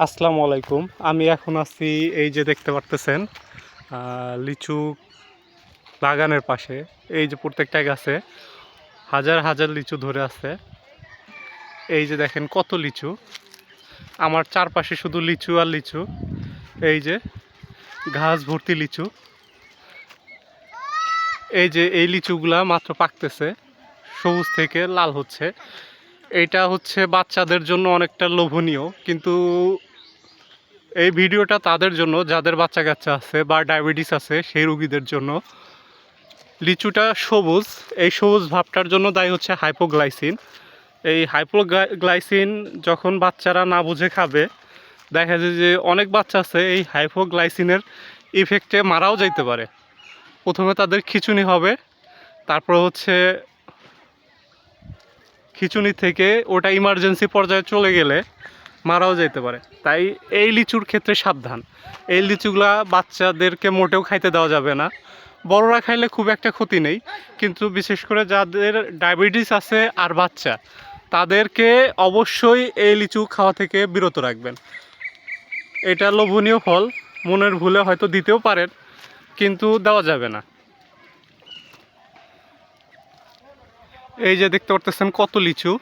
আসসালামু আলাইকুম। আমি এখন আছি এই যে দেখতে পারতেছেন লিচু বাগানের পাশে। এই যে প্রত্যেকটা গাছে হাজার হাজার লিচু ধরে আছে। এই যে দেখেন কত লিচু, আমার চারপাশে শুধু লিচু আর লিচু। এই যে ঘাস ভর্তি লিচু। এই যে এই লিচুগুলা মাত্র পাকতেছে, সবুজ থেকে লাল হচ্ছে। এইটা হচ্ছে বাচ্চাদের জন্য অনেকটা লোভনীয়, কিন্তু এই ভিডিওটা তাদের জন্য যাদের বাচ্চা কাচ্চা আছে বা ডায়াবেটিস আছে, সেই রোগীদের জন্য। লিচুটা সবুজ, এই সবুজ ভাবটার জন্য দায়ী হচ্ছে হাইপোগ্লাইসিন। এই হাইপোগ্লাইসিন যখন বাচ্চারা না বুঝে খাবে, দেখা যায় যে অনেক বাচ্চা আছে এই হাইপোগ্লাইসিনের ইফেক্টে মারাও যাইতে পারে। প্রথমে তাদের খিঁচুনি হবে, তারপর হচ্ছে খিঁচুনি থেকে ওটা ইমার্জেন্সি পর্যায়ে চলে গেলে মারাও যেতে পারে। তাই এই লিচুর ক্ষেত্রে সাবধান। এই লিচুগুলা বাচ্চাদেরকে মোটেও খাইতে দেওয়া যাবে না। বড়রা খাইলে খুব একটা ক্ষতি নেই, কিন্তু বিশেষ করে যাদের ডায়াবেটিস আছে আর বাচ্চা, তাদেরকে অবশ্যই এই লিচু খাওয়া থেকে বিরত রাখবেন। এটা লোভনীয় ফল, মনের ভুলে হয়তো দিতেও পারেন, কিন্তু দেওয়া যাবে না। এই যে দেখতে পারতেছেন কত লিচু।